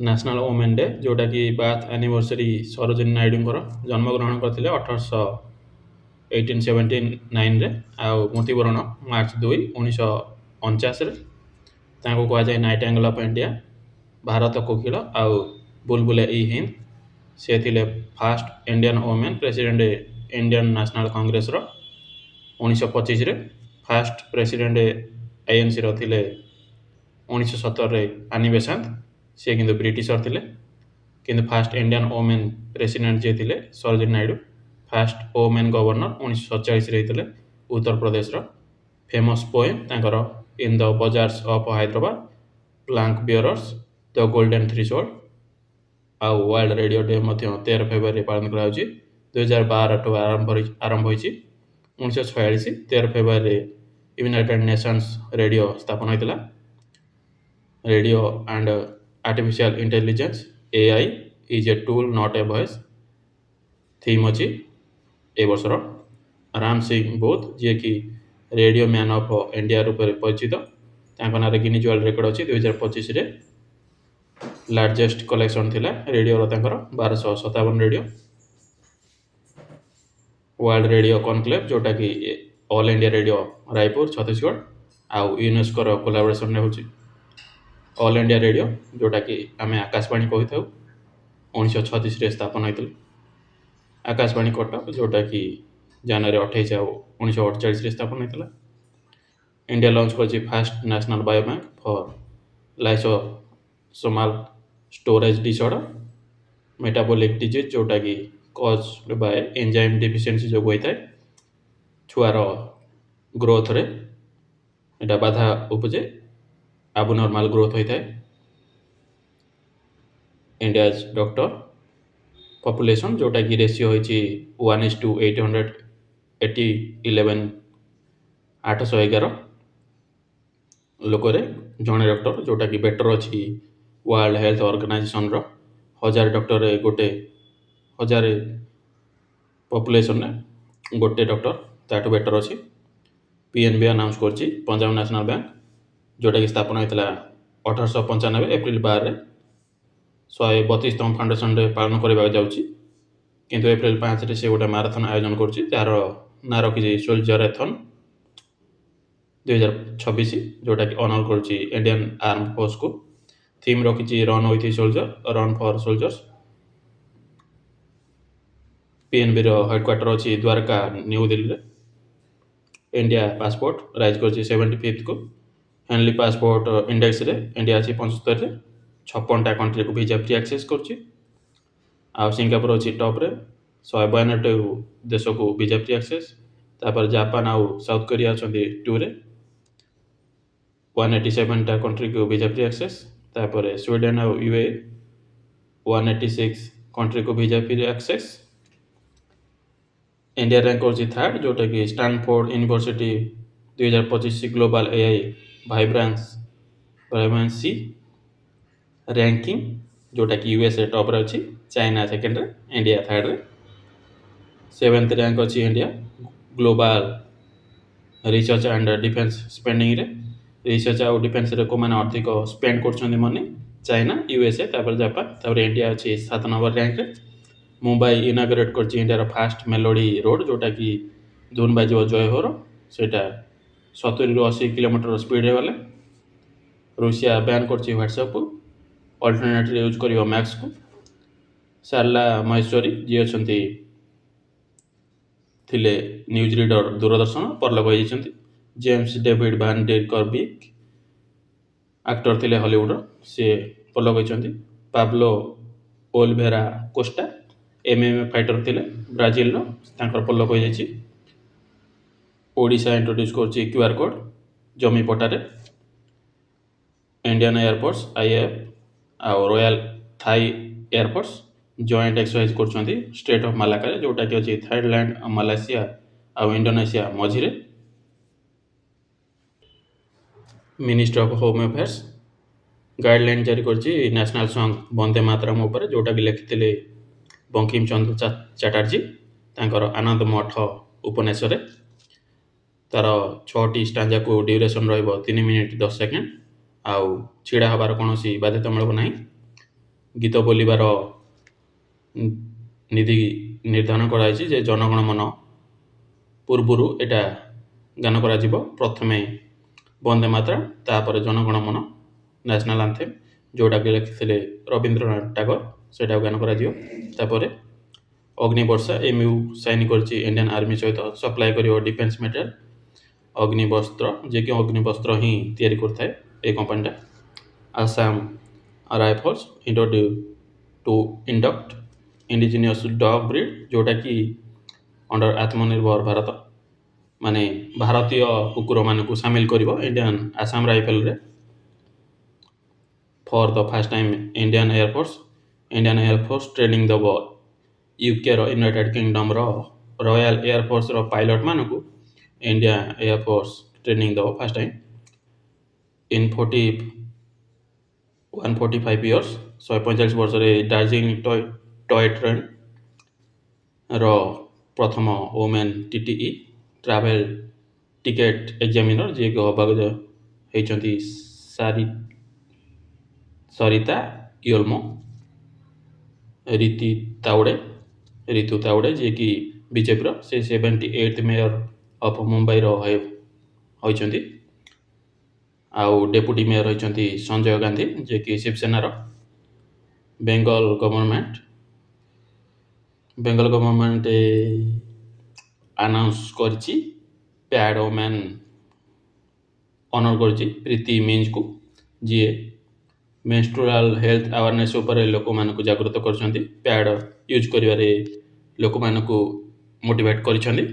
National women day, ଯେଉଁଟାକି birth anniversary Sarojini ନାଇଡୁଙ୍କର ଜନ୍ମଗ୍ରହଣ କରିଥିଲେ 1879ରେ, ଆଉ ମୃତ୍ୟୁବରଣ ମାର୍ଚ୍ଚ 2, 1949ରେ। ତାଙ୍କୁ କୁହାଯାଏ ନାଇଟିଙ୍ଗେଲ୍ ଅଫ୍ ଇଣ୍ଡିଆ, ଭାରତ କୋକିଳ ଆଉ ବୁଲବୁଲେ ଇ ହିନ୍ଦ। ସେ ଥିଲେ first Indian woman president Indian national କଂଗ୍ରେସର 1925ରେ। ଫାଷ୍ଟ ପ୍ରେସିଡେଣ୍ଟ ଆଇଏନ୍ସିର ଥିଲେ 1917ରେ ଆନି ବେସାନ୍ତ, ସେ କିନ୍ତୁ ବ୍ରିଟିଶର ଥିଲେ। କିନ୍ତୁ ଫାଷ୍ଟ ଇଣ୍ଡିଆନ୍ ଓମେନ୍ ପ୍ରେସିଡେଣ୍ଟ ଯିଏ ଥିଲେ Sarojini Naidu. First women governor 1947ରେ ହେଇଥିଲେ ଉତ୍ତରପ୍ରଦେଶର। ଫେମସ୍ ପୋଏମ୍ ତାଙ୍କର in the bazaars of Hyderabad, palanquin bearers, the golden threshold. ଆଉ ୱାର୍ଲଡ ରେଡ଼ିଓ ଡେ ମଧ୍ୟ 13 ଫେବୃଆରୀରେ ପାଳନ କରାଯାଉଛି। 2012ଠୁ ଆରମ୍ଭ ହୋଇଛି। 1946 13 ଫେବୃଆରୀରେ ୟୁନାଇଟେଡ୍ ନେସନ୍ସ ରେଡ଼ିଓ ସ୍ଥାପନ ହୋଇଥିଲା। Radio and artificial intelligence AI is a tool not a voice theme ଅଛି ଏ ବର୍ଷର। ରାମ ସିଂ ବୋଥ, ଯିଏକି ରେଡ଼ିଓ ମ୍ୟାନ୍ ଅଫ୍ ଇଣ୍ଡିଆ ରୂପରେ ପରିଚିତ, ତାଙ୍କ ନାଁରେ ଗିନିଜ୍ ୱାର୍ଲଡ ରେକର୍ଡ ଅଛି। 2025ରେ ଲାର୍ଜେଷ୍ଟ କଲେକ୍ସନ୍ ଥିଲା ରେଡ଼ିଓର ତାଙ୍କର 1257 ରେଡ଼ିଓ। ୱାର୍ଲଡ ରେଡ଼ିଓ କନକ୍ଲେଭ୍, ଯେଉଁଟାକି All India Radio Raipur Chhattisgarh ଆଉ ୟୁନେସ୍କୋର କୋଲାବୋରେସନରେ ହେଉଛି। ଅଲ୍ ଇଣ୍ଡିଆ ରେଡ଼ିଓ, ଯେଉଁଟାକି ଆମେ ଆକାଶବାଣୀ କହିଥାଉ, 1936ରେ ସ୍ଥାପନ ହୋଇଥିଲା। ଆକାଶବାଣୀ କଟକ, ଯେଉଁଟାକି ଜାନୁଆରୀ 28 ଆଉ 1948ରେ ସ୍ଥାପନ ହୋଇଥିଲା। ଇଣ୍ଡିଆ ଲଞ୍ଚ କରିଛି first national biobank for lysosomal storage disorder metabolic disease, ଯେଉଁଟାକି କଜ୍ଡ ବାଏ ଏନ୍ଜାଇମ୍ ଡିଫିସିଏନ୍ସି ଯୋଗୁଁ ହୋଇଥାଏ। ଛୁଆର ଗ୍ରୋଥରେ ଏଇଟା ବାଧା ଉପୁଜେ, ଆବୁନର୍ମାଲ ଗ୍ରୋଥ ହୋଇଥାଏ। ଇଣ୍ଡିଆଜ୍ ଡକ୍ଟର ପପୁଲେସନ୍, ଯେଉଁଟାକି ରେସିଓ ହୋଇଛି 1:811 811 ଲୋକରେ ଜଣେ ଡକ୍ଟର, ଯେଉଁଟାକି ବେଟର୍ ଅଛି ୱାର୍ଲଡ ହେଲ୍ଥ ଅର୍ଗାନାଇଜେସନର 1000 ଡକ୍ଟରରେ ଗୋଟେ 1000 ପପୁଲେସନରେ ଗୋଟେ ଡକ୍ଟର, ତାଠୁ ବେଟର୍ ଅଛି। PNB ଆନାଉନ୍ସ କରିଛି ପଞ୍ଜାବ ନ୍ୟାସନାଲ୍ ବ୍ୟାଙ୍କ, ଯେଉଁଟାକି ସ୍ଥାପନ ହୋଇଥିଲା 1895 ଏପ୍ରିଲ 12ରେ। 132ତମ ଫାଉଣ୍ଡେସନରେ ପାଳନ କରିବାକୁ ଯାଉଛି, କିନ୍ତୁ ଏପ୍ରିଲ 5ରେ ସେ ଗୋଟେ ମାରାଥନ୍ ଆୟୋଜନ କରୁଛି, ଯାହାର ନାଁ ରଖିଛି ସୋଲଜର-ଏଥନ୍ 2026, ଯେଉଁଟାକି ଅନର କରୁଛି ଇଣ୍ଡିଆନ୍ ଆର୍ମ ଫୋର୍ସକୁ। ଥିମ୍ ରଖିଛି run with soldier, run for soldiers. PNBର ହେଡ଼କ୍ୱାର୍ଟର ଅଛି ଦ୍ୱାରକା, ନ୍ୟୁ ଦିଲ୍ଲୀରେ। ଇଣ୍ଡିଆ ପାସପୋର୍ଟ ରାଇଜ୍ କରିଛି 75କୁ। ହେନଲି ପାସପୋର୍ଟ ଇଣ୍ଡେକ୍ସରେ ଇଣ୍ଡିଆ ଅଛି 75ରେ। 56ଟା କଣ୍ଟ୍ରିକୁ ଭିଜା ଫ୍ରି ଆକ୍ସେସ୍ କରୁଛି। ଆଉ ସିଙ୍ଗାପୁର ଅଛି ଟପ୍ରେ, 192 ଦେଶକୁ ଭିଜା ଫ୍ରି ଆକ୍ସେସ୍। ତାପରେ ଜାପାନ ଆଉ ସାଉଥ କୋରିଆ ଅଛନ୍ତି 2ରେ, 187ଟା କଣ୍ଟ୍ରିକୁ ଭିଜା ଫ୍ରି ଆକ୍ସେସ୍। ତାପରେ ସ୍ୱିଡେନ୍ ଆଉ UAE 186 କଣ୍ଟ୍ରିକୁ visa free access. India rank କରୁଛି ଥାର୍ଡ଼, ଯେଉଁଟାକି Stanford university 2025 global AI vibrancy ranking, ଯେଉଁଟାକି USA ଟପ୍ରେ ଅଛି, ଚାଇନା ସେକେଣ୍ଡରେ, ଇଣ୍ଡିଆ ଥାର୍ଡ଼ରେ। 7th ର୍ୟାଙ୍କ ଅଛି India global research and defence ସ୍ପେଣ୍ଡିଂରେ। ରିସର୍ଚ୍ଚ ଆଉ ଡିଫେନ୍ସରେ କେଉଁମାନେ ଅଧିକ ସ୍ପେଣ୍ଡ କରୁଛନ୍ତି ମନି, ଚାଇନା, USA, ତାପରେ ଜାପାନ, ତାପରେ ଇଣ୍ଡିଆ ଅଛି 7 ନମ୍ବର ର୍ୟାଙ୍କରେ। ମୁମ୍ବାଇ ଇନାଗୁରେଟ୍ କରିଛି ଇଣ୍ଡିଆର ଫାଷ୍ଟ ମେଲୋଡି ରୋଡ୍, ଯେଉଁଟାକି ଧୁନ୍ ବାଜିବ ଜୟ ହୋର, ସେଇଟା 70ରୁ 80 କିଲୋମିଟର ସ୍ପିଡ଼ରେ ଗଲେ। ରୁଷିଆ ବ୍ୟାନ୍ କରିଛି ହ୍ୱାଟ୍ସଆପ୍କୁ, ଅଲ୍ଟରନେଟ୍ରେ ୟୁଜ୍ କରିବ ମ୍ୟାକ୍ସକୁ। ସାରଲା ମହେଶ୍ୱରୀ, ଯିଏ ଅଛନ୍ତି ଥିଲେ ନ୍ୟୁଜ୍ ରିଡର ଦୂରଦର୍ଶନ, ପରଲୋକ ହୋଇଯାଇଛନ୍ତି। James David Van Der Beek, actor ଥିଲେ ହଲିଉଡ଼ର, ସିଏ ପରଲୋକ ହୋଇଛନ୍ତି। Pablo Oliveira Costa, MMA fighter ଥିଲେ ବ୍ରାଜିଲର, ତାଙ୍କର ପରଲୋକ ହୋଇଯାଇଛି। ଓଡ଼ିଶା ଇଣ୍ଟ୍ରୋଡ୍ୟୁସ୍ କରୁଛି QR କୋଡ୍ ଜମି ପଟ୍ଟାରେ। ଇଣ୍ଡିଆନ୍ ଏୟାରଫୋର୍ସ IAF ଆଉ royal Thai air force joint exercise କରୁଛନ୍ତି ଷ୍ଟ୍ରେଟ୍ ଅଫ୍ ମାଲାକାରେ, ଯେଉଁଟାକି ଅଛି ଥାଇଲାଣ୍ଡ, ମାଲେସିଆ ଆଉ ଇଣ୍ଡୋନେସିଆ ମଝିରେ। Ministry of home affairs guideline ଜାରି କରିଛି ନ୍ୟାସନାଲ୍ ସଙ୍ଗ୍ ବନ୍ଦେ ମାତରମ୍ ଉପରେ, ଯେଉଁଟାକି ଲେଖିଥିଲେ ବଙ୍କିମ ଚନ୍ଦ୍ର ଚାଟାର୍ଜୀ ତାଙ୍କର ଆନନ୍ଦ ମଠ ଉପନ୍ୟାସରେ। ତାର 6ଟି ଷ୍ଟାଞ୍ଜାକୁ ଡ୍ୟୁରେସନ୍ ରହିବ 3 ମିନିଟ୍ 10 ସେକେଣ୍ଡ, ଆଉ ଛିଡ଼ା ହେବାର କୌଣସି ବାଧ୍ୟତାମୂଳକ ନାହିଁ। ଗୀତ ବୋଲିବାର ନୀତି ନିର୍ଦ୍ଧାରଣ କରାଯାଇଛି ଯେ ଜନଗଣ ମନ ପୂର୍ବରୁ ଏଇଟା ଗାନ କରାଯିବ। ପ୍ରଥମେ ବନ୍ଦେ ମାତରମ୍, ତାପରେ ଜନଗଣ ମନ ନ୍ୟାସନାଲ୍ ଆନ୍ଥେମ୍, ଯେଉଁଟାକି ଲେଖିଥିଲେ ରବୀନ୍ଦ୍ରନାଥ ଟାଗୋର, ସେଇଟାକୁ ଗାନ କରାଯିବ। ତାପରେ ଅଗ୍ନିବର୍ଷା MU ସାଇନ୍ କରିଛି ଇଣ୍ଡିଆନ୍ ଆର୍ମି ସହିତ, ସପ୍ଲାଏ କରିବ ଡିଫେନ୍ସ ମେଟେରିଆଲ। ଅଗ୍ନିବସ୍ତ୍ର, ଯିଏକି ଅଗ୍ନିବସ୍ତ୍ର ହିଁ ତିଆରି କରିଥାଏ ଏ କମ୍ପାନୀଟା। Assam rifles to induct indigenous dog breed, ଯେଉଁଟାକି ଅଣ୍ଡର ଆତ୍ମନିର୍ଭର ଭାରତ, ମାନେ ଭାରତୀୟ କୁକୁରମାନଙ୍କୁ ସାମିଲ କରିବ ଇଣ୍ଡିଆନ୍ ଆସାମ ରାଇଫଲରେ। For the first time Indian air force training ଦେବ ୟୁକେର ୟୁନାଇଟେଡ୍ କିଙ୍ଗଡମ୍ର ରୟାଲ ଏୟାରଫୋର୍ସର ପାଇଲଟମାନଙ୍କୁ ଇଣ୍ଡିଆ ଏୟାରଫୋର୍ସ ଟ୍ରେନିଂ ଦେବ ଫାର୍ଷ୍ଟ ଟାଇମ୍। ଇନ୍ 145 ଇୟର୍ସ, 145 ବର୍ଷରେ ଦାର୍ଜିଲିଂ ଟୟ ଟ୍ରେନ୍ର ପ୍ରଥମ women TTE travel ticket examiner, ଯିଏକି ହେବାକୁ ହେଇଛନ୍ତି ସରିତା ୟୋଲ୍ମୋ। ରିତୁ ତାଉଡେ, ଯିଏକି ବିଜେପିର, ସେ 78th ମେୟର ଅଫ୍ ମୁମ୍ବାଇର ହୋଇଛନ୍ତି। ଆଉ ଡେପୁଟି ମେୟର ହୋଇଛନ୍ତି ସଞ୍ଜୟ ଗାନ୍ଧୀ, ଯିଏକି ଶିବସେନାର। ବେଙ୍ଗଲ ଗଭର୍ଣ୍ଣମେଣ୍ଟ ଆନାଉନ୍ସ କରିଛି ପ୍ୟାଡ୍ ଓମ୍ୟାନ୍ ଅନର କରିଛି ପ୍ରୀତି ମିଞ୍ଜଙ୍କୁ, ଯିଏ ମେନଷ୍ଟ୍ରୁଆଲ୍ ହେଲ୍ଥ ଆୱାରନେସ୍ ଉପରେ ଲୋକମାନଙ୍କୁ ଜାଗୃତ କରିଛନ୍ତି, ପ୍ୟାଡ୍ ୟୁଜ୍ କରିବାରେ ଲୋକମାନଙ୍କୁ ମୋଟିଭେଟ୍ କରିଛନ୍ତି।